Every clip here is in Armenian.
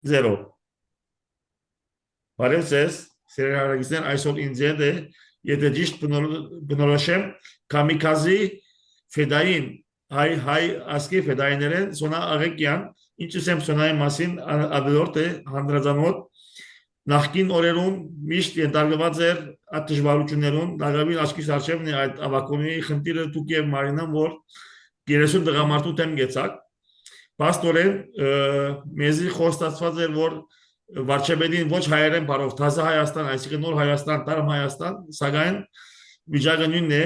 0 Բարև ձեզ, սիրելի հարազատներ, այսօր ինձ հետ է, եթե ճիշտ բնորոշեմ, Կամիկազի ֆեդային, հայ ասկի ֆեդայիներեն Սոնա Աղեկյան, ինչպես եմ Սոնայի մասին ավելորդ է հանդրազանոտ, նախկին օրերում միշտ ենթարկված էր այդ դժվարություններուն, դակավին աչքիս առջևն է այդ ավակոնի խնդիրը դուք եւ Մարինան, որ 30 տղամարդու դեմ գեցակ, Պաստորեն մեզի խոստացված էր, որ Վարչապետին ոչ հայերեն բարով թազա Հայաստան, այսինքն նոր Հայաստան, տարմ Հայաստան, սակայն վիճակը նույնն է,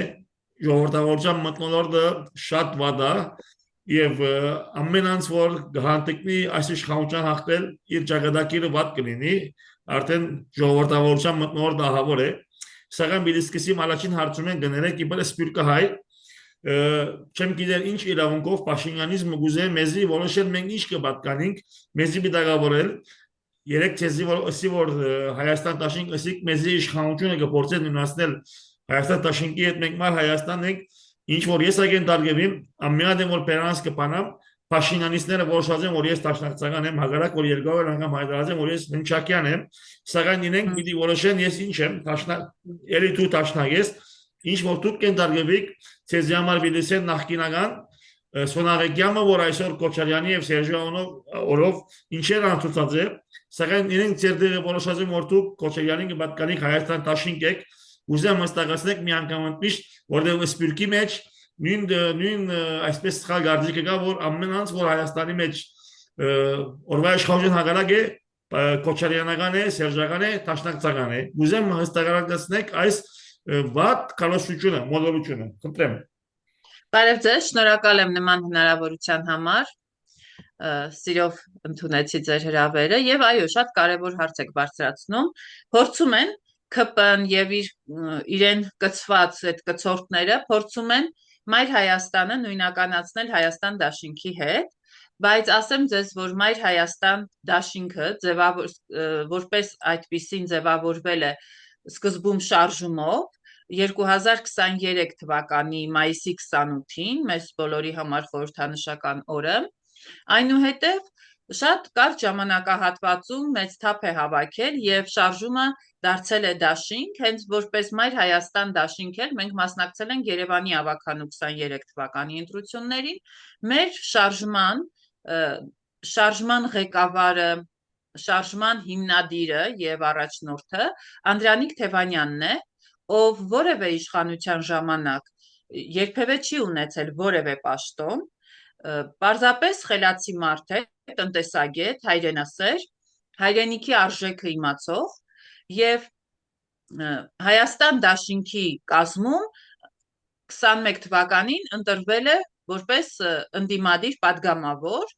ժողովրդավարության մթնոլորտը շատ վատ է եւ ամեն անց որ գանտիկնի այս իշխանության հաղթել իր ճակատագիրը վատ կլինի, արդեն ժողովրդավարության մթնոլորտը ահավոր է, սակայն բիլիսկիսի մալաչին հարցումեն գներեք իբր սպիրկը հայ չեմ գիտեր ինչ իրավունքով Փաշինյանիզմը գուզե մեզի որոշել մենք ինչ կպատկանենք, մեզի բidagավորել Երեք թեզի որ Հայաստան դաշինք ասիկ մեզի իշխանությունը կփորձեն նույնացնել Հայաստան դաշինքի հետ մենք մար Հայաստան ենք ինչ որ ես ագեն դարգևիմ ամենադեմ որ պերանս կպանամ Փաշինյանիստները որոշած են որ ես դաշնակցական եմ հագարակ որ երկու անգամ հայտարարած եմ որ ես Ննչակյան եմ սակայն իրենք պիտի որոշեն ես ինչ եմ ելի դու դաշնակ ես ինչ որ դուք կեն դարգևիկ թեզի համար բիլիսեն նախկինական Սոնաղեկյանը որ այսօր Կոչարյանի եւ Սերժյանով օրով ինչեր անցուցած է Սակայն իրենք ձերդերը որոշած են որ դուք Կոչարյանին կպատկանեք Հայաստան դաշինք եք ուզեմ հստակացնեք մի անգամ միշտ որտեղ սպիրկի մեջ նույն այսպես սխալ գարձիկը կա որ ամեն անց որ Հայաստանի մեջ օրվա իշխանության հակառակ է Կոչարյանական է Սերժական է դաշնակցական է ուզեմ հստակացնեք այս վատ կառուցությունը մոդելությունը խնդրեմ Բարև ձեզ, շնորհակալ եմ նման հնարավորության համար, սիրով ընդունեցի ձեր հրավերը եւ այո, շատ կարեւոր հարց եք բարձրացնում, փորձում են ԿՊ-ն եւ իրեն կցված այդ կցորդները փորձում են Մայր Հայաստանը նույնականացնել Հայաստան դաշինքի հետ, բայց ասեմ ձեզ, որ Մայր Հայաստան դաշինքը որպես այդպիսին ձևավորվել է սկզբում շարժումով 2023 թվականի մայիսի 28-ին, մեզ բոլորի համար խորհրդանշական օրը, այնուհետև շատ կարճ ժամանակահատվածում մեծ թափ է հավաքել եւ շարժումը դարձել է դաշինք, հենց որպես Մայր Հայաստան դաշինք էր, մենք մասնակցել ենք Երևանի ավականու 23 թվականի ընտրություններին, մեր շարժման ղեկավարը, շարժման հիմնադիրը եւ առաջնորդը Անդրանիկ Թևանյանն է, ով որևէ իշխանության ժամանակ երբևէ չի ունեցել որևէ պաշտոն, պարզապես խելացի մարդ է, տնտեսագետ, հայրենասեր, հայրենիքի արժեքը իմացող եւ Հայաստան դաշինքի կազմում 21 թվականին ընտրվել է որպես ընդդիմադիր падգամավոր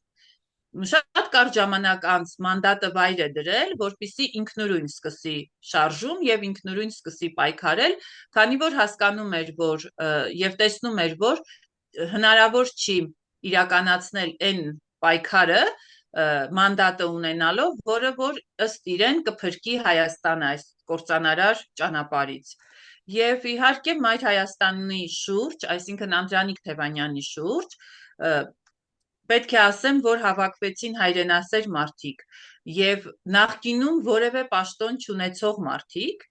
Շատ կարճ ժամանակ անց մանդատը վայր է դրել, որպեսզի ինքնուրույն սկսի շարժում եւ ինքնուրույն սկսի պայքարել, քանի որ հասկանում էր, որ եւ տեսնում էր, որ հնարավոր չի իրականացնել այն պայքարը մանդատը ունենալով, որը որ ըստ իրեն կփրկի Հայաստանը այս կործանարար ճանապարհից։ Եվ իհարկե Մայր Հայաստանի շուրջ, այսինքն Անդրանիկ Թևանյանի շուրջ Պետք է ասեմ, որ հավաքվեցին հայրենասեր մարդիկ եւ նախկինում որևէ պաշտոն չունեցող մարդիկ,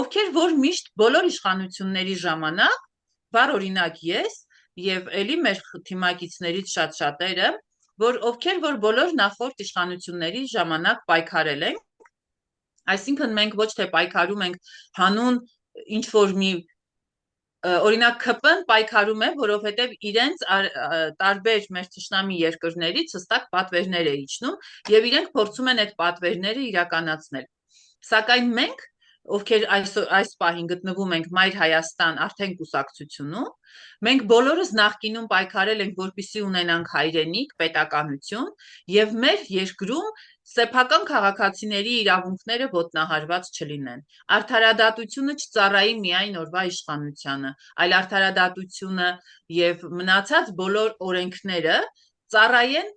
ովքեր որ միշտ բոլոր իշխանությունների ժամանակ, բար օրինակ ես եւ ելի մեր թիմակիցներից շատ շատերը, որ ովքեր որ բոլոր նախորդ իշխանությունների ժամանակ պայքարել են, այսինքն մենք ոչ թե պայքարում ենք հանուն ինչ որ մի Օրինակ ԿՊ-ն պայքարում է, որովհետև իրենց տարբեր մեր թշնամի երկրներից հստակ պատվերներ է իջնում եւ իրենք փորձում են այդ պատվերները իրականացնել։ Սակայն մենք, ովքեր այս պահին գտնվում ենք Մայր Հայաստան արդեն կուսակցությունում, մենք բոլորս նախկինում պայքարել ենք, որպեսզի ունենանք հայրենիք, պետականություն եւ մեր երկրում սեփական քաղաքացիների իրավունքները ոտնահարված չլինեն։ Արդարադատությունը չծառայի միայն օրվա իշխանությանը, այլ արդարադատությունը եւ մնացած բոլոր օրենքները ծառայեն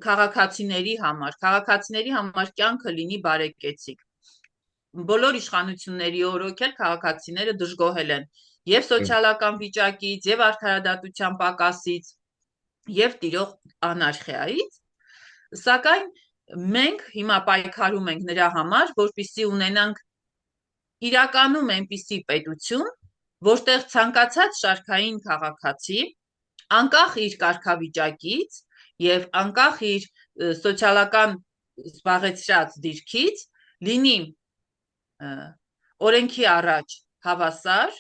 քաղաքացիների համար կյանքը լինի բարեկեցիկ։ Բոլոր իշխանությունների օրոք էլ քաղաքացիները դժգոհել են եւ սոցիալական վիճակից, եւ արդարադատության պակասից, եւ տիրող անարխիայից, սակայն մենք հիմա պայքարում ենք նրա համար, որպեսզի ունենանք իրականում այնպիսի պետություն, որտեղ ցանկացած շարքային քաղաքացի, անկախ իր կարգավիճակից եւ անկախ իր սոցիալական զբաղեցրած դիրքից, լինի օրենքի առաջ հավասար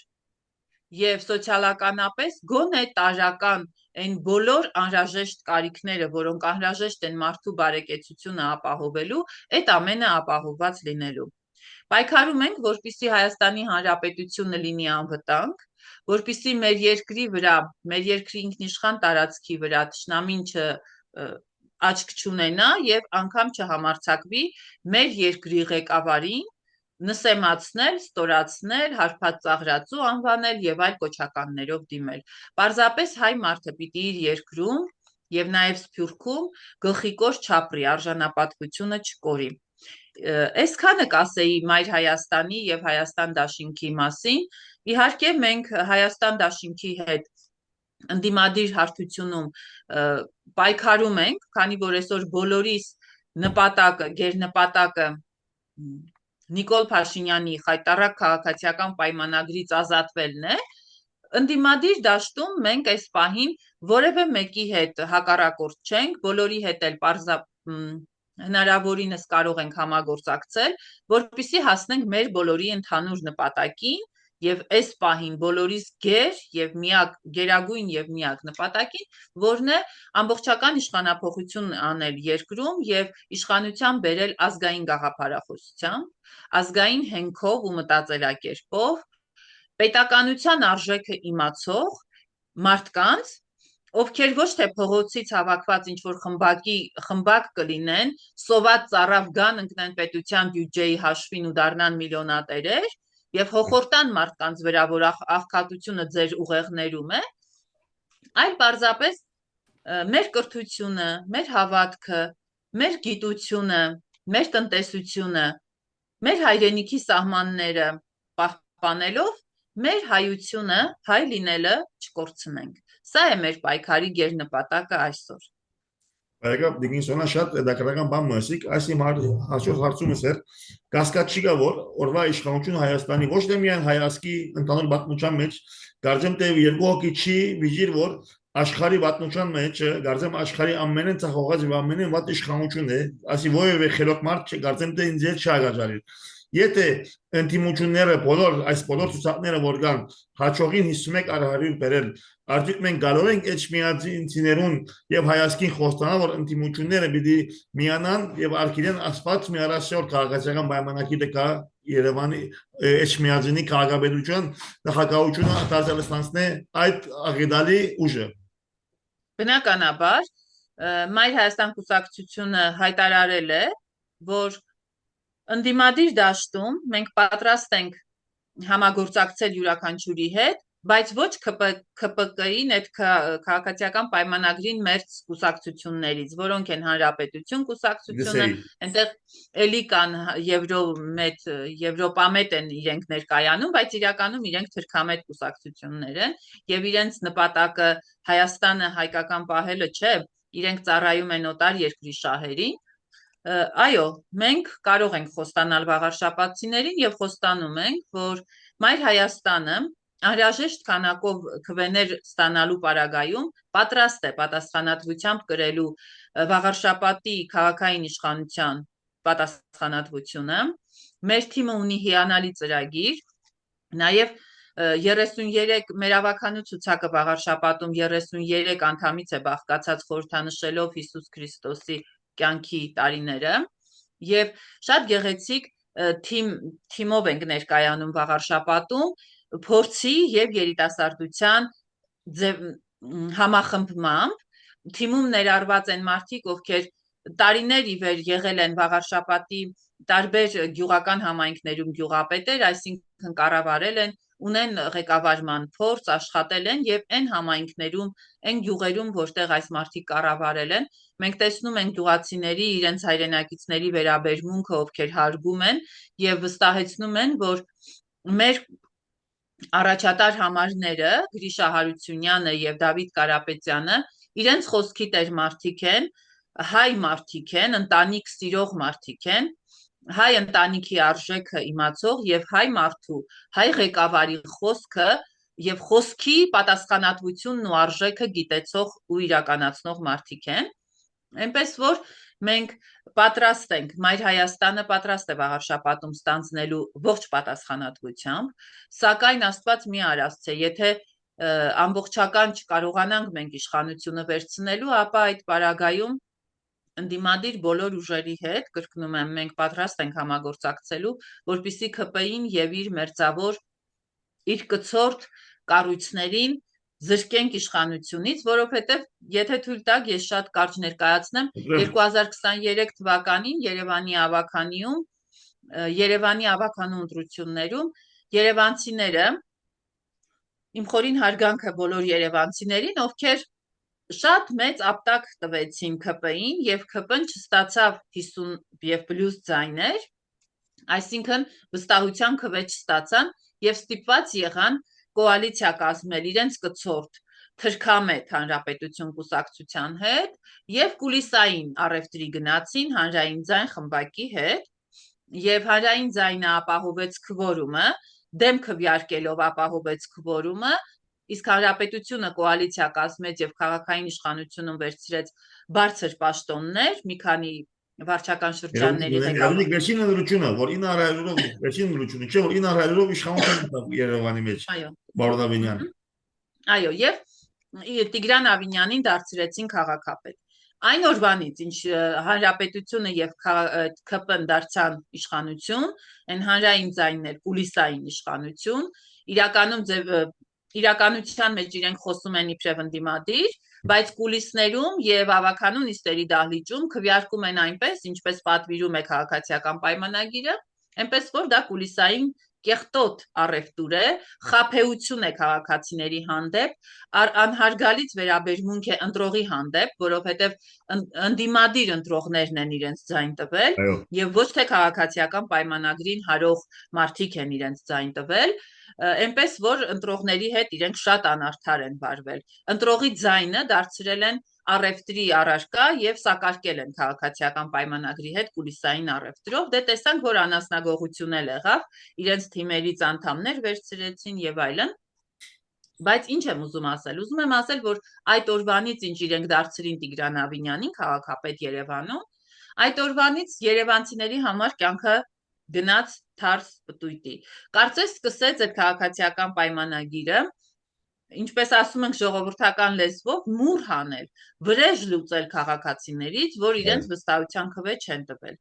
եւ սոցիալականապես գոնե տարրական այն բոլոր անհրաժեշտ կարիքները, որոնք անհրաժեշտ են մարդու բարեկեցությունը ապահովելու, այդ ամենը ապահովված լինելու։ Պայքարում ենք, որպեսզի Հայաստանի Հանրապետությունը լինի անվտանգ, որպեսզի մեր երկրի վրա, մեր երկրի ինքնիշխան տարածքի վրա թշնամին աչք չունենա եւ անգամ չհամարձակվի մեր երկրի ղեկավարին նսեմացնել, ստորացնել, հարբած ծաղրածու անվանել եւ այլ կոչականներով դիմել։ Պարզապես հայ մարդը պիտի իր երկրում եւ նաեւ Սփյուռքում գլխիկոր չապրի, արժանապատվությունը չկորի։ Այսքանը կասեի Մայր Հայաստանի եւ Հայաստան դաշինքի մասին։ Իհարկե մենք Հայաստան դաշինքի հետ ընդդիմադիր հարթությունում պայքարում ենք, քանի որ այսօր բոլորիս նպատակը, գերնպատակը Նիկոլ Փաշինյանի խայտառակ քաղաքացիական պայմանագրից ազատվելն է, ընդդիմադիր դաշտում մենք այս պահին որևէ մեկի հետ հակառակորդ չենք, բոլորի հետ էլ հնարավորինս կարող ենք համագործակցել, որպեսզի հասնենք մեր բոլորի ընդհանուր նպատակին եւ այս պահին բոլորիս գերագույն եւ միակ նպատակին, որն է ամբողջական իշխանափոխություն անել երկրում եւ իշխանության բերել ազգային գաղափարախոսությամբ, ազգային հենքով ու մտածելակերպով, պետականության արժեքը իմացող մարդկանց, ովքեր ոչ թե փողոցից հավաքված ինչ-որ խմբակ կլինեն, սոված ծառավ գան ընկնեն պետության բյուջեի հաշվին ու դառնան միլիոնատերեր եւ հոխորտան մարդկանց վրա, որ աղքատությունը ձեր ուղեղներում է, այլ պարզապես մեր կրթությունը, մեր հավատքը, մեր գիտությունը, մեր տնտեսությունը, մեր հայրենիքի սահմանները պահպանելով մեր հայությունը, հայ լինելը չկորցնենք։ Սա է մեր պայքարի գերնպատակը այսօր։ Բարեկամ Դիգինսոնը շատ դակրական բան մսիկ, այս իմ հաջորդ հարցումս էր, կասկած չի գա, որ օրվա իշխանությունը Հայաստանի ոչ թե միայն հայացքի ընդհանուր պատմության մեջ, կարծեմ թե երկու հոգի չի վիճիր, որ աշխարհի պատմության մեջ, կարծեմ աշխարհի ամենեն ցախողած եւ ամենեն վատ իշխանություն է, ասի ովևէ խելոք մարդ չկարծեմ թե ինձ էլ չհագարժարի։ Եթե ընդդիմությունները այս բոլոր ցուցակները որ կան հաջողին 51% բերել, արդյոք մենք կարող ենք այդ միացիներուն եւ հայացքին խոստանալ, որ ընդդիմությունները պիտի միանան եւ արգելեն ասված մի առասյալ քաղաքացիական պայմանագիրը կա Երևանի այդ միացնի քաղաքապետության նախագահությունը արտադրելստանցնե այդ աղետալի ուժը։ Բնականաբար Մայր Հայաստան կուսակցությունը հայտարարել է, որ ընդդիմադիր դաշտում մենք պատրաստ ենք համագործակցել յուրաքանչյուրի հետ, բայց ոչ ԿՊԿ-ին այդ քաղաքացիական պայմանագրին մերձ կուսակցություններից, որոնք են Հանրապետություն կուսակցությունը, այնտեղ էլի կան Եվրոպամետ են իրենք ներկայանում, բայց իրականում իրենք թրքամետ կուսակցություններ են եւ իրենց նպատակը Հայաստանը հայկական պահելը չէ, իրենք ծառայում են օտար երկրի շահերին։ Այո, մենք կարող ենք խոստանալ վաղարշապատցիներին եւ խոստանում ենք, որ Մայր Հայաստանը անհրաժեշտ քանակով քվեներ ստանալու պարագայում պատրաստ է պատասխանատվությամբ կրելու վաղարշապատի քաղաքային իշխանության պատասխանատվությունը։ Մեր թիմը ունի հիանալի ծրագիր, նաեւ 33 մեր ավականու ցուցակը վաղարշապատում 33 անդամից է բաղկացած խորհրդանշելով Հիսուս Քրիստոսի կյանքի տարիները եւ շատ գեղեցիկ թիմով ենք ներկայանում վաղարշապատում փորձի եւ երիտասարդության համախմբմամբ թիմում ներառված են մարդիկ, ովքեր տարիներ ի վեր եղել են վաղարշապատի տարբեր գյուղական համայնքներում գյուղապետեր, այսինքն կառավարել են, ունեն ղեկավարման փորձ, աշխատել են եւ այն համայնքներում, այն գյուղերում, որտեղ այս մարդիկ կառավարել են, մենք տեսնում ենք գյուղացիների իրենց հայրենակիցների վերաբերմունքը, ովքեր հարգում են եւ վստահեցնում են, որ մեր առաջատար համարները Գրիշա Հարությունյանը եւ Դավիթ Կարապետյանը իրենց խոսքի տեր մարդիկ են, հայ մարդիկ են, ընտանիք սիրող մարդիկ են, հայ ընտանիքի արժեքը իմացող եւ հայ մարդու, հայ ղեկավարի խոսքը եւ խոսքի պատասխանատվությունն ու արժեքը գիտեցող ու իրականացնող մարդիկ են, այնպես որ մենք պատրաստ ենք, Մայր Հայաստանը պատրաստ է վաղարշապատում ստանձնելու ողջ պատասխանատվությամբ, սակայն Աստված մի արասցե, եթե ամբողջական չկարողանանք մենք իշխանությունը վերցնելու, ապա այդ պարագայում ընդդիմադիր բոլոր ուժերի հետ, կրկնում եմ, մենք պատրաստ ենք համագործակցելու, որպեսզի ՔՊ-ին եւ իր մերձավոր, իր կցորդ կառույցներին զրկենք իշխանությունից, որովհետև եթե թույլ տաք, ես շատ կարճ ներկայացնեմ, 2023 թվականին Երևանի ավականու ընտրություններում երևանցիները, իմ խորին հարգանքը բոլոր երևանցիներին, ովքեր շատ մեծ ապտակ տվեցին ՔՊ-ին եւ ՔՊ-ն չստացավ 50 եւ պլյուս ձայներ, այսինքն վստահության քվե չստացան եւ ստիպված եղան կոալիցիա կազմել իրենց կցորդ թրքամետ Հանրապետություն կուսակցության հետ եւ կուլիսային առևտրի գնացին Հանրային ձայն խմբակի հետ եւ Հանրային ձայնը ապահովեց քվորումը, դեմ քվեարկելով ապահովեց քվորումը, իսկ Հանրապետությունը կոալիցիա կազմեց եւ քաղաքային իշխանությունում վերցրեց բարձր պաշտոններ, մի քանի վարչական շրջանների ղեկավար։ Վերջին ընտրությունը, որ 900-ով վերջին ընտրությունը, չէ՞ որ 900-ով իշխանություն ունեցավ Երևանի մեջ։ Այո։ Բարոն Ավինյան։ Այո, եւ Տիգրան Ավինյանին դարձրեցին քաղաքապետ։ Այն օրվանից, ինչ Հանրապետությունը եւ ՔՊ-ն դարձան իշխանություն, այն հանրային ձայններ կուլիսային իշխանություն, իրականության մեջ իրենք խոսում են իբրև ընդդիմադիր, բայց կուլիսներում եւ ավականու նիստերի դահլիճում քվեարկում են այնպես, ինչպես պատվիրում է քաղաքացիական պայմանագիրը, այնպես որ դա կուլիսային կեղտոտ առևտուր է, խաբեություն է քաղաքացիների հանդեպ, անհարգալից վերաբերմունք է ընտրողի հանդեպ, որովհետև ընդդիմադիր ընտրողներն են իրենց ձայն տվել եւ ոչ թե քաղաքացիական պայմանագրին հարող մարդիկ են իրենց ձայն տվել, այնպես որ ընտրողների հետ իրենք շատ անարդար են վարվել։ Ընտրողի ձայնը դարձրել են առևտրի առարկա եւ սակարկել են քաղաքացիական պայմանագրի հետ կուլիսային առևտրով, դե տեսանք, որ անասնագողություն էլ եղավ, իրենց թիմերից անդամներ վերցրեցին եւ այլն։ Բայց ինչ եմ ուզում ասել, ուզում եմ ասել, որ այդ օրվանից ինչ իրենք դարձրին Տիգրան Ավինյանին քաղաքապետ Երևանում, այդ օրվանից երևանցիների համար կյանքը գնաց թարս պտույտի։ Կարծես սկսեց այդ քաղաքացիական պայմանագիրը, ինչպես ասում ենք ժողովրդական լեզվով, մուր հանել, վրեժ լուծել քաղաքացիներից, որ իրենց վստահության քվե չեն տվել։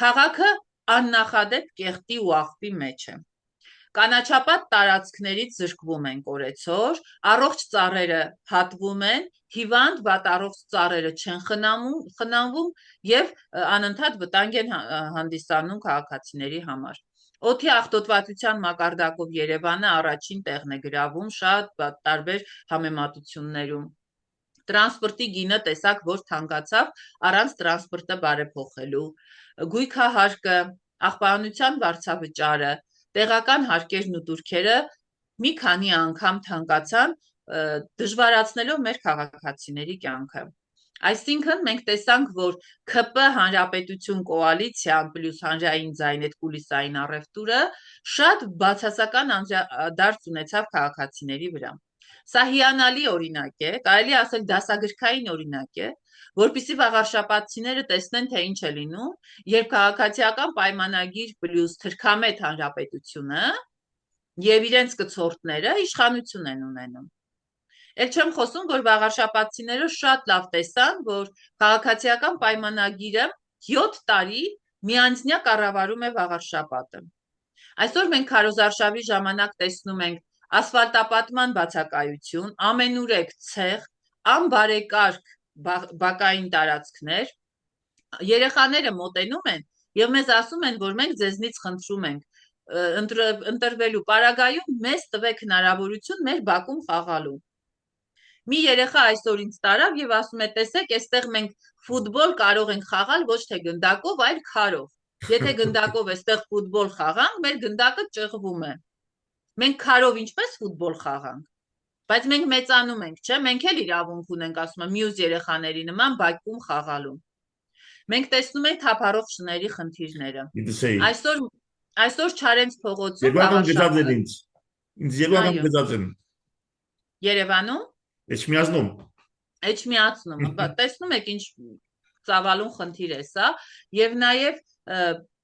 Քաղաքը աննախադեպ կեղտի ու աղբի մեջ է։ Կանաչապատ տարածքներից զրկվում են օրեցօր, առողջ ծառերը հատվում են, հիվանդ վատառողջ ծառերը չեն խնամվում եւ անընդհատ վտանգ են հանդիսանում քաղաքացիների համար։ Օդի աղտոտվածության մակարդակով Երևանը առաջին տեղն է գրավում շատ տարբեր համեմատություններում։ Տրանսպորտի գինը տեսակ որ թանկացավ առանց տրանսպորտը բարեփոխելու։ Գույքահարկը, աղբանության վարձավճարը, տեղական հարկերն ու турքերը մի քանի անգամ թանկացան, դժվարացնելով մեր քաղաքացիների կյանքը։ Այսինքն մենք տեսանք, որ ՔՊ հանրապետություն կոալիցիան պլյուս հանրային ձայն այդ կուլիսային առևտուրը շատ բացասական անդրադարձ ունեցավ քաղաքացիների վրա։ Սա հիանալի օրինակ է, կարելի ասել դասագրքային օրինակ է, որպեսզի վաղարշապատցիները տեսնեն, թե ինչ է լինում, երբ քաղաքացիական պայմանագիր պլյուս թրքամետ հանրապետությունը եւ իրենց կցորդները իշխանություն են ունենում։ Էլ չեմ խոսում, որ վաղարշապատցիները շատ լավ տեսան, որ քաղաքացիական պայմանագիրը 7 տարի միանձնյա կառավարում է վաղարշապատը։ Այսօր մենք քարոզարշավի ժամանակ տեսնում ենք ասֆալտապատման բացակայություն, ամենուրեք ցեղ, անբարեկարգ բակային տարածքներ, երեխաները մոտենում են եւ մեզ ասում են, որ մենք ձեզնից խնդրում ենք ընտրվելու պարագայում մեզ տվեք հնարավորություն մեր բակում խաղալու։ Մի երեխա այսօր ինձ տարավ եւ ասում է, տեսեք, այստեղ մենք ֆուտբոլ կարող ենք խաղալ ոչ թե գնդակով, այլ քարով։ Եթե գնդակով այստեղ ֆուտբոլ խաղանք, մեր գնդակը ճղվում է։ Մենք քարով ինչպես ֆուտբոլ խաղանք։ Բայց մենք մեծանում ենք, չէ՞, մենք էլ իրավունք ունենք, ասում եմ, մյուս երեխաների նման բակում խաղալու։ Մենք տեսնում ենք թափառող շների խնդիրները։ Դիտի սեի։ Այսօր Չարենց փողոցում Երկու անգամ գծած վաղարշապը, են ինձ։ Ինձ երկու անգամ այո, գծած են։ Երևանում Էջմիածնում։ Էջմիածնում, տեսնում եք ինչ ծավալուն խնդիր է սա, եւ նաեւ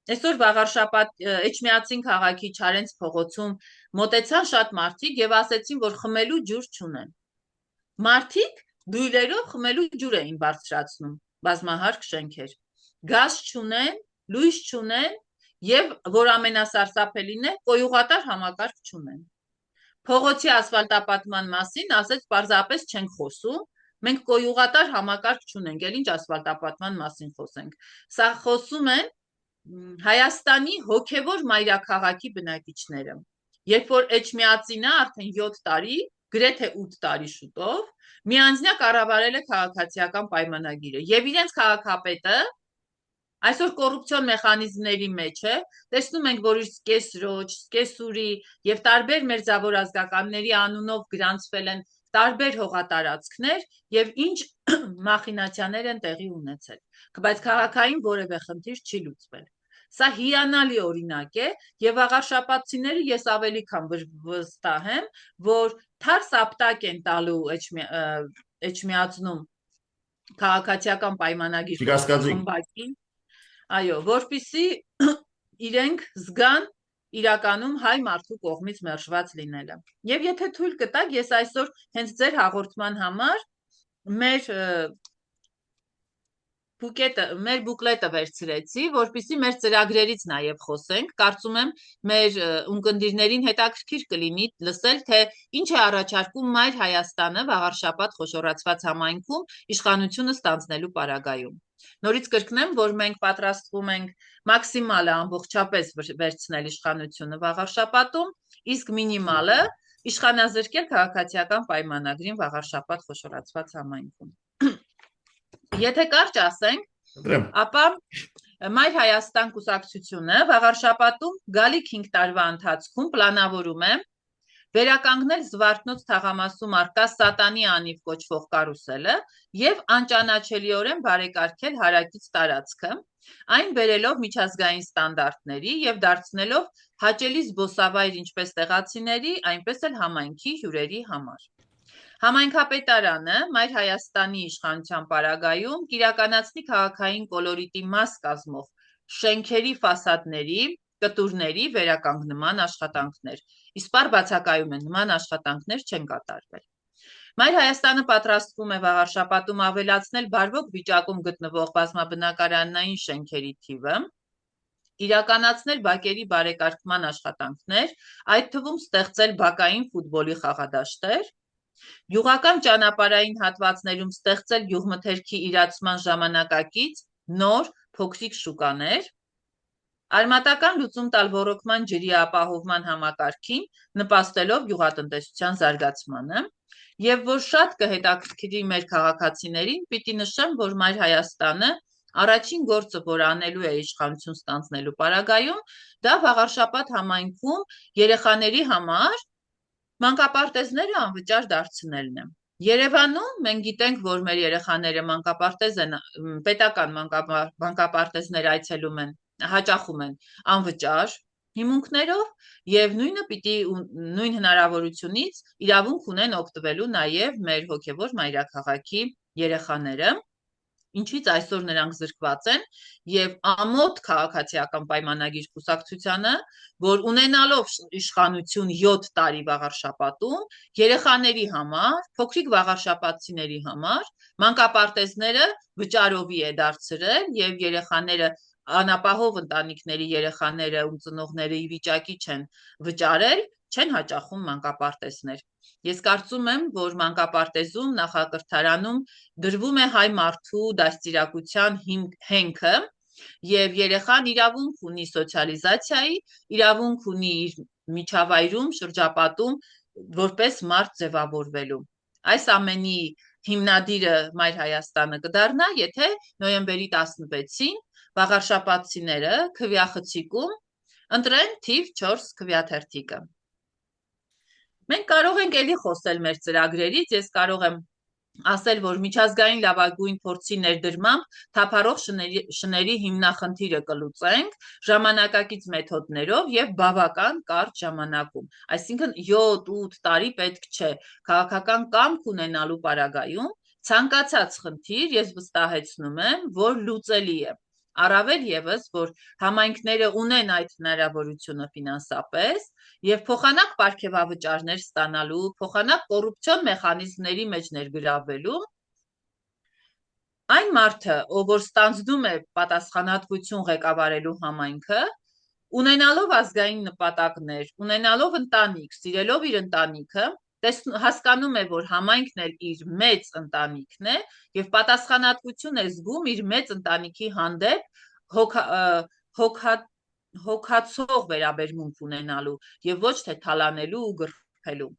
այսօր վաղարշապատ Էջմիածին քաղաքի Չարենց փողոցում մոտեցան շատ մարդիկ եւ ասեցին, որ խմելու ջուր չունեն։ Մարդիկ դույլերով խմելու ջուր էին բարձրացնում, բազմահարկ շենքեր։ Գազ չունեն, լույս չունեն եւ որ ամենասարսափելին է, կոյուղատար համակարգ չունեն։ Փողոցի ասֆալտապատման մասին ասեց պարզապես չենք խոսում, մենք կոյուղատար համակարգ չունենք, էլ ինչ ասֆալտապատման մասին խոսենք։ Սա խոսում են Հայաստանի հոգևոր մայրաքաղաքի բնակիչները։ Երբ որ Էջմիածինը արդեն 7 տարի, գրեթե 8 տարի շուտով, միանձնյա կառավարել է քաղաքացիական պայմանագիրը եւ իրենց քաղաքապետը այսօր կոռուպցիոն մեխանիզմների մեջ է, տեսնում ենք, որ իր Սկեսրոջ, Սկեսուրի եւ տարբեր մերձավոր ազգականների անունով գրանցվել են տարբեր հողատարածքներ եւ ինչ մախինացիաներ են տեղի ունեցել, բայց քաղաքային որևէ խնդիր չի լուծվել։ Սա հիանալի օրինակ է եւ աղարշապատցիները ես ավելի քան վստահ եմ, որ թարս ապտակ են տալու Էջմիածնում քաղաքացիական պայմանագիր խմբակին, այո, որպիսի իրենք զգան իրականում հայ մարդու կողմից մերժված լինելը։ Եվ եթե թույլ կտակ, ես այսօր հենց ձեր հաղորդման համար մեր բուկլետը վերցրեցի, որպիսի մեր ծրագրերից նաև խոսենք, կարծում եմ մեր ունկնդիրներին հետաքրքիր կլինի լսել, թե ինչ է առաջարկում Մայր Հայաստանը վաղարշապատ խոշորացված համայնքում իշխանությունը ստանձնելու պարագայում։ Նորից կրկնեմ, որ մենք պատրաստվում ենք մաքսիմալը ամբողջապես վերցնել իշխանությունը վաղարշապատում, իսկ մինիմալը իշխանազրկել քաղաքացիական պայմանագրին վաղարշապատ խոշորացված համայնքում։ Եթե կարճ ասենք, ապա Մայր Հայաստան կուսակցությունը վաղարշապատում գալիք 5 տարվա ընթացքում պլանավորում է վերականգնել Զվարթնոց թաղամասում առկա Սատանի անիվ կոչվող կարուսելը եւ անճանաչելիորեն բարեկարգել հարակից տարածքը, այն բերելով միջազգային ստանդարտների եւ դարձնելով հաճելի զբոսավայր ինչպես տեղացիների, այնպես էլ համայնքի հյուրերի համար։ Համայնքապետարանը Մայր Հայաստանի իշխանության պարագայում կիրականացնի քաղաքային կոլորիտի մաս կազմող շենքերի ֆասադների, կտուրների վերականգնման աշխատանքներ։ Իսպառ բացակայում են, նման աշխատանքներ չեն կատարվել։ Մայր Հայաստանը պատրաստվում է վաղարշապատում ավելացնել բարվոք վիճակում գտնվող բազմաբնակարանային շենքերի թիվը, իրականացնել բակերի բարեկարգման աշխատանքներ, այդ թվում ստեղծել բակային ֆուտբոլի խաղադաշտեր, Գյուղական ճանապարհային հատվածներում ստեղծել գյուղմթերքի իրացման ժամանակակից նոր փոքրիկ շուկաներ, արմատական լուծում տալ ոռոգման ջրի ապահովման համակարգին, նպաստելով գյուղատնտեսության զարգացմանը, եւ որ շատ կհետաքրքրի մեր քաղաքացիներին, պիտի նշեմ, որ Մայր Հայաստանը առաջին գործը, որ անելու է իշխանություն ստանձնելու պարագայում, դա վաղարշապատ համայնքում երեխաների համար մանկապարտեզները անվճար դարձնելն է։ Երևանում մենք գիտենք, որ մեր երեխաները մանկապարտեզ են, պետական մանկապարտեզներ այցելում են, հաճախում են անվճար հիմունքներով եւ նույն հնարավորությունից իրավունք ունեն օգտվելու նաեւ մեր հոգեվոր մայրաքաղաքի երեխաները, ինչից այսօր նրանք զրկված են եւ ամոթ քաղաքացիական պայմանագիր կուսակցությանը, որ ունենալով իշխանություն 7 տարի վաղարշապատում, երեխաների համար, փոքրիկ վաղարշապատցիների համար մանկապարտեզները վճարովի է դարձրել եւ երեխաները անապահով ընտանիքների երեխաները ու ծնողները ի վիճակի չեն վճարել, չեն հաճախում մանկապարտեզներ։ Ես կարծում եմ, որ մանկապարտեզում նախակրթարանում դրվում է հայ մարդու դաստիարակության հենքը եւ երեխան իրավունք ունի սոցիալիզացիայի, իրավունք ունի իր միջավայրում, շրջապատում որպես մարդ ձևավորվելու։ Այս ամենի հիմնադիրը Մայր Հայաստանը կդառնա, եթե նոյեմբերի 16-ին վաղարշապատցիները քվեախցիկում ընտրեն թիվ 4 քվեաթերթիկը։ Մենք կարող ենք ելի խոսել մեր ծրագրերից, ես կարող եմ ասել, որ միջազգային լավագույն փորձի ներդրմամբ թափառող շների հիմնախնդիրը կլուծենք ժամանակակից մեթոդներով եւ բավական կարճ ժամանակում։ Այսինքն 7-8 տարի պետք չէ, քաղաքական կամք ունենալու պարագայում ցանկացած խնդիր ես վստահեցնում եմ, որ լուծելի է։ Առավել եւս, որ համայնքները ունեն այդ հնարավորությունը ֆինանսապես եւ փոխանակ պարգևավճարներ ստանալու, փոխանակ կոռուպցիոն մեխանիզմների մեջ ներգրավվելու, այն մարդը, ով որ ստանձնում է պատասխանատվություն ղեկավարելու համայնքը, ունենալով ազգային նպատակներ, ունենալով ընտանիք, սիրելով իր ընտանիքը, հասկանում է, որ համայնքն էլ իր մեծ ընտանիքն է եւ պատասխանատվություն է զգում իր մեծ ընտանիքի հանդեպ հոգացող վերաբերմունք ունենալու եւ ոչ թե թալանելու ու գրփելու։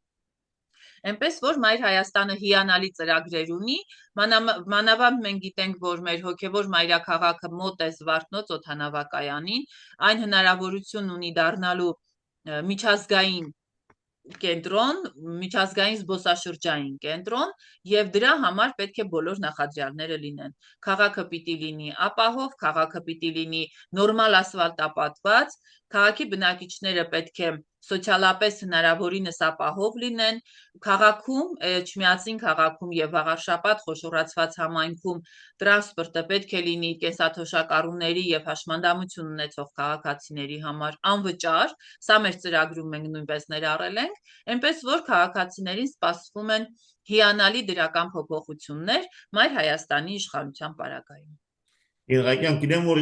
Այնպես որ Մայր Հայաստանը հիանալի ծրագրեր ունի, մանավանդ մենք գիտենք, որ մեր հոգևոր մայրաքաղաքը մոտ է Զվարթնոց օդանավակայանին, այն հնարավորություն ունի դառնալու միջազգային կենտրոն, միջազգային զբոսաշրջային կենտրոն եւ դրա համար պետք է բոլոր նախադրյալները լինեն։ Քաղաքը պիտի լինի ապահով, քաղաքը պիտի լինի նորմալ ասֆալտապատված, քաղաքի բնակիչները պետք է սոցիալապես հնարավորինս ապահով լինեն, քաղաքում, Չմիածին քաղաքում եւ Վաղարշապատ խոշորացված համայնքում տրանսպորտը պետք է լինի կենսաթոշակառուների եւ հաշմանդամություն ունեցող քաղաքացիների համար անվճար, սա մեր ծրագրում մենք նույնպես ներառել ենք, այնպես որ քաղաքացիներին սպասվում են հիանալի դրական փոփոխություններ Մայր Հայաստանի իշխանության պարագայում։ Իրականում գիտեմ, որ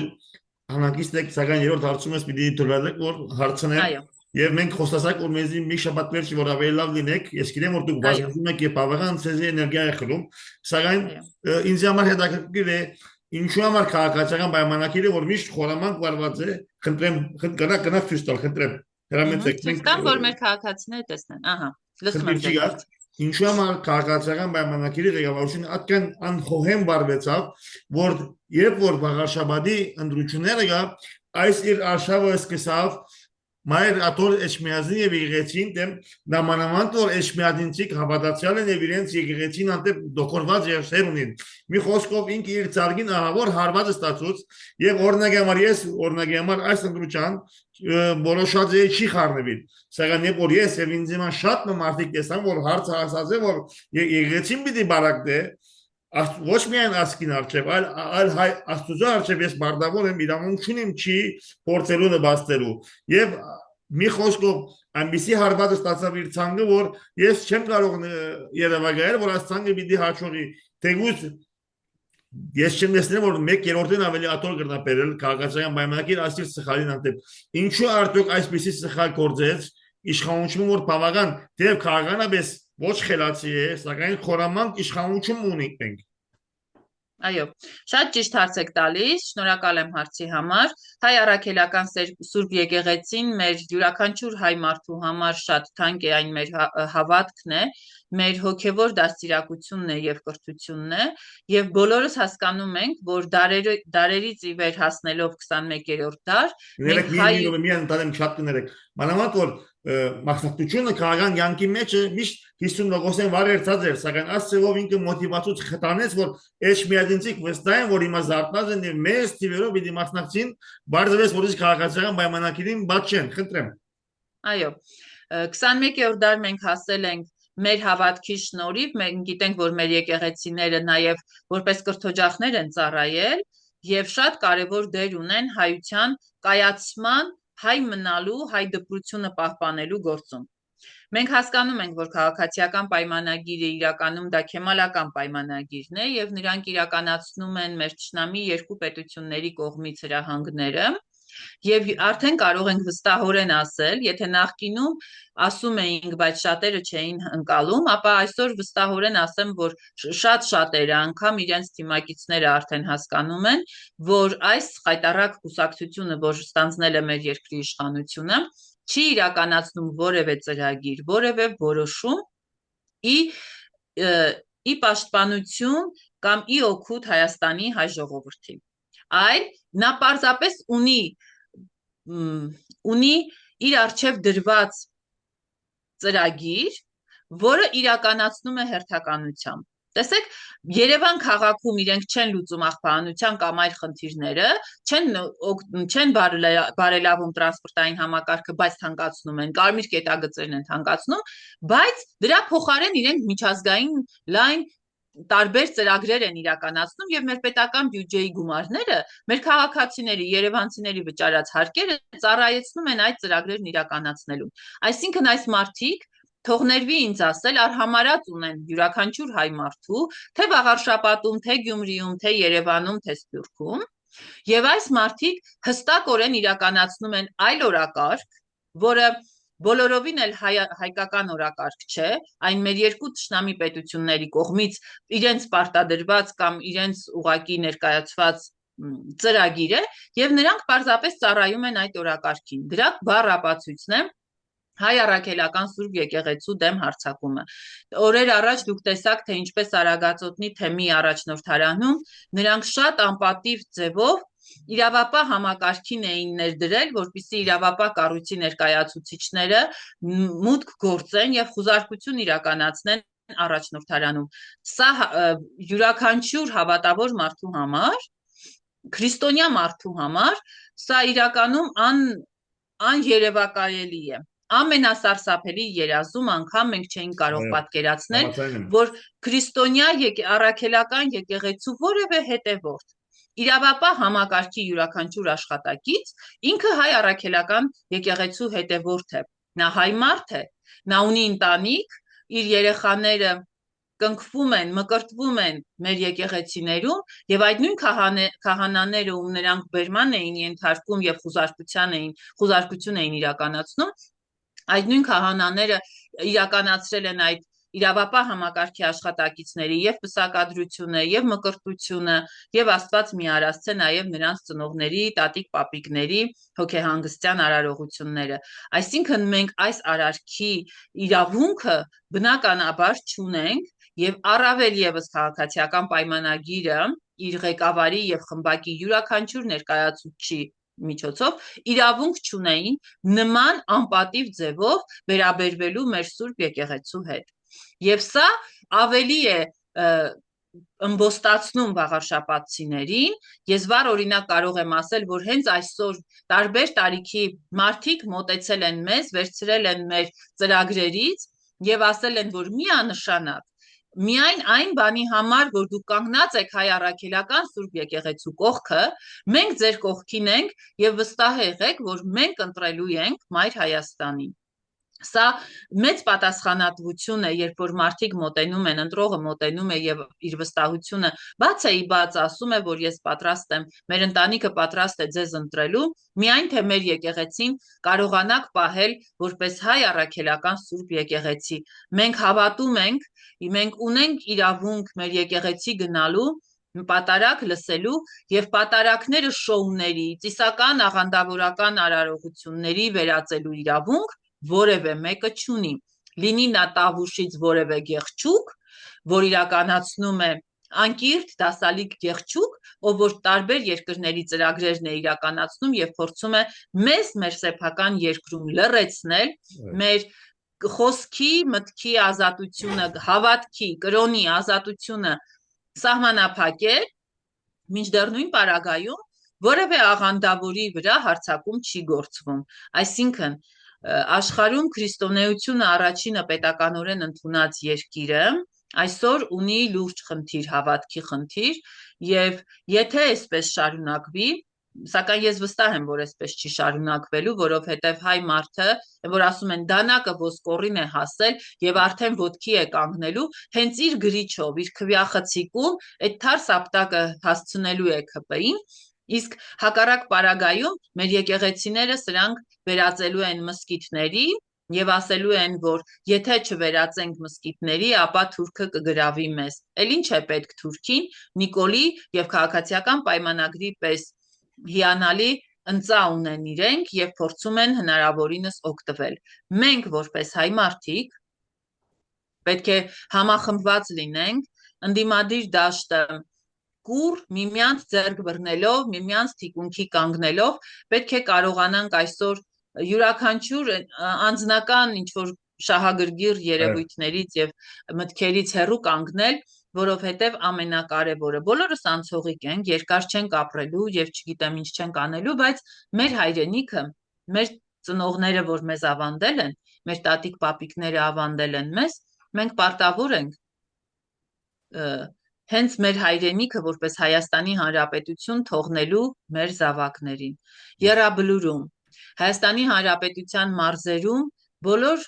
հանակիցն եք, սակայն երրորդ հարցում ես պիտի դրվեք, որ հարցնեմ, եւ մենք խոստացանք, որ մեզի մի շաբաթ վերջի որ ավելի լավ լինեք, ես գիտեմ, որ դուք բազմում եք եւ բավական ցեզի էներգիա եք խլում, սակայն ինձ համար հետաքրքիր է ինչու համար քաղաքացիական պայմանագիրը, որ միշտ խորամանկ վարված է, խնդրեմ, գնաք ցույց տալ, խնդրեմ, հրամեցեք։ Մենք որ մեր քաղաքացիները տեսնեն, ահա, լսում եմ։ Ինչու համար քաղաքացիական պայմանագիրը ղեկավարությունը այդքան անխոհեմ վարվեցավ, որ երբ որ Վաղարշաբադի ընտրությունները գա, այս իր արշավը սկսավ Մայր ատոր Էջմիածին եւ եկեղեցին դեմ նամանամանտ որ Էջմիածինցիք հավատացյալ են եւ իրենց եկեղեցին անտեպ դոկորված երսեր ունին։ Մի խոսքով ինքը իր ցարգին ահավոր հարված ստացուց եւ օրինակի համար ես օրինակի համար այս ընտրության որոշած է չի խառնվել։ Սակայն երբ որ ես եւ ինձ հիմա շատ մարդիկ տեսան որ հարցը ասած է որ եկեղեցին պիտի բարակտե ոչ միայն ասկին արչև, այլ հայ աստուծո արչև ես բարդավոր եմ իրավունք չունեմ չի փորձելու նպաստելու եւ մի խոսքով այնպիսի հարվածը ստացավ իր ցանկը որ ես չեմ կարող երևակայել որ այս ցանկը պիտի հաջողի թեկուզ ես չեմ տեսնել որ 1/3-ն ավելի ատոր կրնապերել քաղաքացիական պայմանագիր ասիր սխալին անտեպ ինչու արդյոք այսպիսի սխալ գործեց իշխանությունը որ բավական դեպ քաղաքանապես ոչ խելացի է, սակայն խորամանկ իշխանություն ունենք մենք։ Այո, շատ ճիշտ հարց եք տալիս, շնորհակալ եմ հարցի համար։ Հայ առաքելական Սուրբ եկեղեցին մեր յուրաքանչյուր հայ մարդու համար շատ թանկ է, այն մեր հավատքն է, մեր հոգևոր դաստիարակությունն է եւ կրթությունն է, եւ բոլորս հասկանում ենք, որ դարերից ի վեր հասնելով 21-րդ դար, մենք միան տալեմ շատ կներեք։ Մանավանդ որ մասնակցությունը քաղաքական յանքի մեջ միշտ 50%-ն վարերցած էր, սակայն ասելով ինքը մոտիվացուց խտանեց, որ Էջմիածինցիք վստահ են, որ հիմա զարթնած են եւ մեծ թիվերով պիտի մասնակցին, բարձրացած որ ის քաղաքացիական պայմանագիրին բաց չեն, խնդրեմ։ Այո, 21-րդ դար մենք հասել ենք մեր հավատքի շնորհիվ, մենք գիտենք, որ մեր եկեղեցիները նաեւ որպես կրթօջախներ են ծառայել եւ շատ կարեւոր դեր ունեն հայության կայացման, հայ մնալու, հայ դպրությունը պահպանելու գործում։ Մենք հասկանում ենք, որ քաղաքացիական պայմանագիրը իրականում դա քեմալական պայմանագիրն է եւ նրանք իրականացնում են մեր ճշնամի երկու պետությունների կողմից հրահանգները եւ արդեն կարող ենք վստահորեն ասել, եթե նախկինում ասում էինք, բայց շատերը չէին ընկալում, ապա այսօր վստահորեն ասեմ, որ շատ շատերը անգամ իրենց թիմակիցները արդեն հասկանում են, որ այս խայտառակ կուսակցությունը, որ ստանձնել է մեր երկրի իշխանությունը, չի իրականացնում որևէ ծրագիր, որևէ որոշում ի պաշտպանություն կամ ի օգուտ Հայաստանի հայ ժողովրդի։ Այլ նա պարզապես ունի իր արչև դրված ծրագիր, որը իրականացնում է հերթականությամբ։ Տեսեք, Երևան քաղաքում իրենք չեն լուծում աղբահանության կամ այլ խնդիրները, չեն բարելավում տրանսպորտային համակարգը, բայց թանկացնում են, կարմիր կետագծերն են թանկացնում, բայց դրա փոխարեն իրենք միջազգային լայն տարբեր ծրագրեր են իրականացնում եւ մեր պետական բյուջեի գումարները, մեր քաղաքացիների, երևանցիների վճարած հարկերը ծառայեցնում են այդ ծրագրերն իրականացնելուն։ Այսինքն այս մարդիկ թողներվի ինձ ասել, արհամարած ունեն յուրաքանչյուր հայ մարդու, թե Վաղարշապատում, թե Գյումրիում, թե Երևանում, թե Սփյուռքում, եւ այս մարդիկ հստակորեն իրականացնում են այլ օրակարգ, որը բոլորովին էլ հայկական օրակարգ չէ, այն մեր երկու թշնամի պետությունների կողմից իրենց պարտադրված կամ իրենց ուղակի ներկայացված ծրագիր է, եւ նրանք պարզապես ծառայում են այդ օրակարգին։ Դրա բառ ապացույցն է հայ առաքելական Սուրբ եկեղեցու դեմ հարձակումը։ Օրեր առաջ դուք տեսաք, թե ինչպես Արագածոտնի թեմի առաջնորդարանում նրանք շատ անպատիվ ձևով իրավապահ համակարգին էին ներդրել, որպեսզի իրավապահ կառույցի ներկայացուցիչները մուտք գործեն եւ խուզարկություն իրականացնեն առաջնորդարանում։ Սա յուրաքանչյուր հավատավոր մարդու համար, քրիստոնյա մարդու համար, սա իրականում աներևակայելի է։ Ամենասարսափելի երազում անգամ մենք չէինք կարող պատկերացնել, որ քրիստոնյա առաքելական եկեղեցու որևէ հետևորդ իրավապահ համակարգի յուրաքանչյուր աշխատակից ինքը հայ առաքելական եկեղեցու հետևորդ է, նա հայ մարդ է, նա ունի ընտանիք, իր երեխաները կնքվում են, մկրտվում են մեր եկեղեցիներում եւ այդ նույն քահանաները, ում նրանք բերման էին ենթարկում եւ խուզարկություն էին իրականացնում, այդ նույն քահանաները իրականացրել են այդ իրավապահ համակարգի աշխատակիցների եւ պսակադրությունը եւ մկրտությունը եւ Աստված մի արասցե նաեւ նրանց ծնողների, տատիկ պապիկների հոգեհանգստյան արարողությունները։ Այսինքն մենք այս արարքի իրավունքը բնականաբար չունենք եւ առավել եւս քաղաքացիական պայմանագիրը իր ղեկավարի եւ խմբակի յուրաքանչյուր ներկայացուցչի միջոցով իրավունք չունեին նման անպատիվ ձևով վերաբերվելու մեր Սուրբ եկեղեցու հետ։ Եվ սա ավելի է ըմբոստացնում վաղարշապատցիներին, ես վառ օրինակ կարող եմ ասել, որ հենց այսօր տարբեր տարիքի մարդիկ մոտեցել են մեզ, վերցրել են մեր ծրագրերից եւ ասել են, որ միանշանակ միայն այն բանի համար, որ դուք կանգնած եք հայ առաքելական Սուրբ եկեղեցու կողքը, մենք ձեր կողքին ենք եւ վստահ եղեք, որ մենք ընտրելու ենք Մայր Հայաստանին։ Սա մեծ պատասխանատվություն է, երբ որ մարդիկ մոտենում են, ընտրողը մոտենում է եւ իր վստահությունը բաց ասում է, որ ես պատրաստ եմ, մեր ընտանիքը պատրաստ է ձեզ ընտրելու, միայն թե մեր եկեղեցին կարողանաք պահել որպես հայ առաքելական Սուրբ եկեղեցի։ Մենք հավատում ենք, մենք ունենք իրավունք մեր եկեղեցի գնալու, պատարակ լսելու եւ պատարակները շոուների, ծիսական աղանդավորական արարողությունների վերածելու իրավունք որևէ մեկը չունի, լինի նա Տավուշից որևէ գեղչուկ, որ իրականացնում է անկիրթ դասալիկ գեղչուկ, ով որ տարբեր երկրների ծրագրերն է իրականացնում եւ փորձում է մեզ մեր սեփական երկրում լռեցնել, մեր խոսքի, մտքի ազատությունը, հավատքի, կրոնի ազատությունը սահմանափակել, մինչդեռ նույն պարագայում որևէ աղանդավորի վրա հարձակում չի գործվում։ Այսինքն աշխարհում քրիստոնեությունը առաջինը պետականորեն ընդունած երկիրը այսօր ունի լուրջ խնդիր, հավատքի խնդիր, եւ եթե այսպես շարունակվի, սակայն ես վստահ եմ, որ այսպես չի շարունակվելու, որովհետեւ հայ մարդը, որ ասում են դանակը ոսկորին է հասել եւ արդեն ոտքի է կանգնելու, հենց իր գրիչով, իր քվյախցիկում այդ թարս ապտակը հասցնելու է ԿՊ-ին, իսկ հակառակ պարագայում մեր եկեղեցիները սրանք վերածելու են մսկիթների եւ ասելու են, որ եթե չվերածենք մսկիթների, ապա թուրքը կգրավի մեզ։ Էլ ինչ է պետք թուրքին, Նիկոլի եւ քաղաքացիական պայմանագրի պես հիանալի ընծա ունեն իրենք եւ փորձում են հնարավորինս օգտվել։ Մենք որպես հայ մարդիկ պետք է համախմբված լինենք, ընդդիմադիր դաշտը կուր միմյանց ձեռք բռնելով, միմյանց թիկունքի կանգնելով, պետք է կարողանանք այսօր յուրաքանչյուր անձնական ինչ որ շահագրգիռ երևույթներից եւ մտքերից հեռու կանգնել, որովհետև ամենակարևորը բոլորս անցողիկ ենք, երկար չենք ապրելու եւ չգիտեմ ինչ չենք անելու, բայց մեր հայրենիքը, մեր ծնողները, որ մեզ ավանդել են, մեր տատիկ պապիկները ավանդել են մեզ, մենք պարտավոր ենք հենց մեր հայրենիքը որպես Հայաստանի Հանրապետություն թողնելու մեր զավակներին։ Եռաբլուրում, Հայաստանի Հանրապետության մարզերում, բոլոր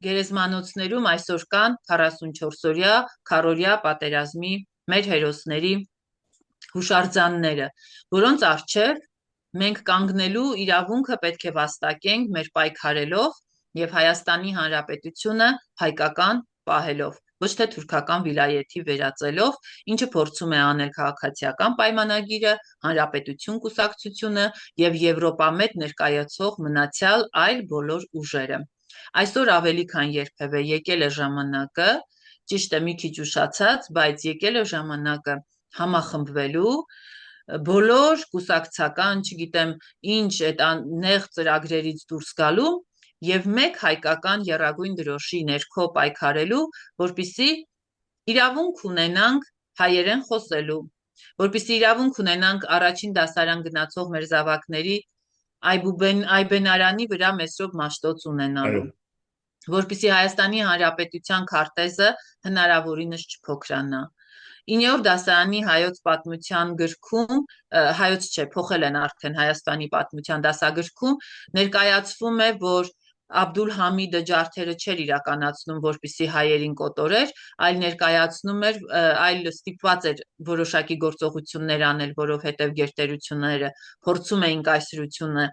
գերեզմանոցներում այսօր կան 44-օրյա քառօրյա պատերազմի մեր հերոսների հուշարձանները, որոնց առջև մենք կանգնելու իրավունքը պետք է վաստակենք մեր պայքարելով եւ Հայաստանի Հանրապետությունը հայկական պահելով, ոչ թե թուրքական վիլայեթի վերածելով, ինչը փորձում է անել քաղաքացիական պայմանագիրը, Հանրապետություն կուսակցությունը եւ Եվրոպամետ ներկայացող մնացյալ այլ բոլոր ուժերը։ Այսօր ավելի քան երբևէ եկել է ժամանակը, ճիշտ է մի քիչ ուշացած, բայց եկել է ժամանակը համախմբվելու բոլոր կուսակցական, չգիտեմ, ինչ այդ նեղ ծրագրերից դուրս գալու եւ մեկ հայկական եռագույն դրոշի ներքո պայքարելու, որպիսի իրավունք ունենանք հայերեն խոսելու, որպիսի իրավունք ունենանք առաջին դասարան գնացող մեր զավակների այբենարանի վրա մեսրոպ մաշտոց ունենալու, որպիսի Հայաստանի Հանրապետության քարտեզը հնարավորինս չփոքրանա։ 9-րդ դասարանի հայոց պատմության գրքում, հայոց չէ, փոխել են արդեն Հայաստանի պատմության դասագրքում, ներկայացվում է, որ Աբդուլ Համիդը ջարդերը չէր իրականացնում, որպիսի հայերին կոտորեր, այլ ներկայացնում էր, այլ ստիպված էր որոշակի գործողություններ անել, որովհետև գերտերությունները փորձում էին կայսրությունը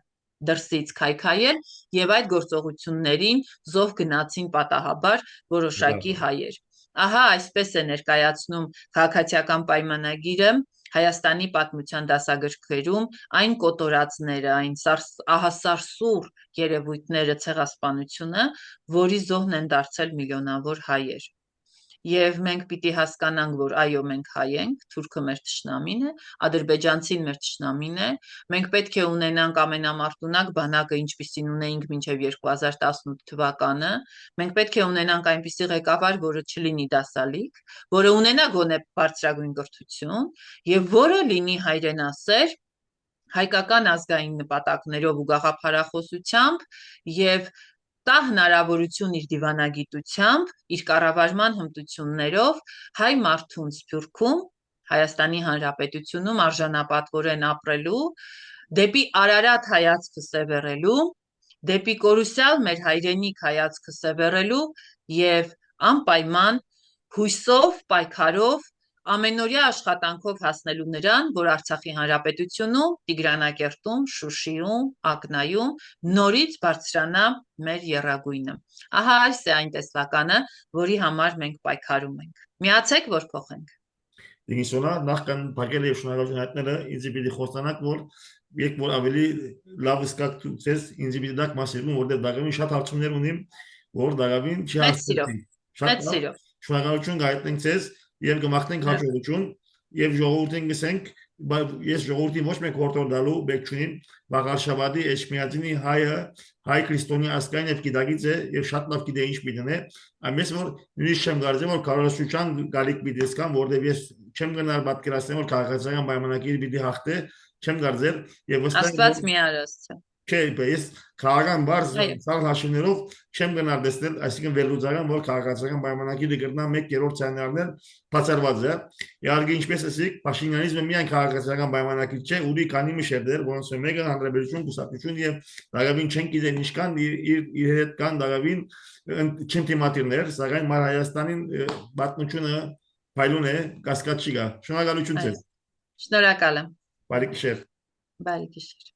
դրսից քայքայել եւ այդ գործողություններին զոհ գնացին պատահաբար որոշակի հայեր։ Ահա այսպես է ներկայացնում քաղաքացիական պայմանագիրը Հայաստանի պատմության դասագրքերում այն կոտորածները, այն ահասարսուռ երևույթները, ցեղասպանությունը, որի զոհն են դարձել միլիոնավոր հայեր։ Եվ մենք պիտի հասկանանք, որ այո, մենք հայ ենք, թուրքը մեր թշնամին է, ադրբեջանցին մեր թշնամին է, մենք պետք է ունենանք ամենամարտունակ բանակը, ինչպիսին ունեինք մինչև 2018 թվականը, մենք պետք է ունենանք այնպիսի ղեկավար, որը չլինի դասալիկ, որը ունենա գոնե բարձրագույն կրթություն եւ որը լինի հայրենասեր, հայկական ազգային նպատակներով ու գաղափարախոսությամբ եւ տա հնարավորություն իր դիվանագիտությամբ, իր կառավարման հմտություններով հայ մարդուն Սփյուռքում, Հայաստանի Հանրապետությունում արժանապատվորեն ապրելու, դեպի Արարատ հայացքը սևեռելու, դեպի կորուսյալ մեր հայրենիք հայացքը սևեռելու եւ անպայման հույսով, պայքարով ամենօրյա աշխատանքով հասնելու նրան, որ Արցախի Հանրապետությունում, Տիգրանակերտում, Շուշիում, Ակնայում նորից բարձրանա մեր եռագույնը։ Ահա այս է այն տեսլականը, որի համար մենք պայքարում ենք։ Միացեք, որ փոխենք։ Դինիսոնա նախքան փակել եւ շնորհակալություն հայտնելը ինձ պիտի խոստանաք, որ եք որ ավելի լավ սկսած ինձ պիտի դակ մասերում, որտեղ դակամին շատ հարցումներ ունիմ, որ դակամին չի հասցնի։ Շատ շնորհակալություն հայտնենք ձեզ եւ կմաղթենք հաջողություն եւ ժողովրդին գսենք, ես ժողովրդին ոչ մեկ հորդոր դալու բեք չունիմ, Բաղարշաբադի Էջմիածինի հայ քրիստոնյա ասկայն եւ գիտագից է եւ շատ լավ գիտե ինչ պիտենե, ամենից որ նույնիսկ չեմ կարծեմ որ կարողացության գալիք պիտի սկամ, որտեղ ես չեմ գնալ պատկերացնել որ քաղաքացիական պայմանագիր պիտի հաղթե, չեմ կարծել եւ Աստված մի արասցե։ Չէ, ես քաղաքական բարձ ցավ հաշիվներով չեմ գնալ տեսնել, այսինքն վերլուծական որ քաղաքացիական պայմանագիրը կրնա 1/3 ցանարներ բացառված է։ Իհարկե ինչպես ասիկ, Փաշինյանիզմը միայն քաղաքացիական պայմանագիր չէ, ունի քանի միշերներ, որոնց մեկը հանրապետություն, կուսակցություն եւ դակավին չեն գիտեն ինչ կան իր հետ կան դակավին չեմտիմատիրներ, սակայն մար Հայաստանին պատմությունը փայլուն է, կասկած չի գա։ Շնորհակալություն ձեզ։ Շնորհակալ եմ։ Բարի գիշեր։ Բարի գիշեր։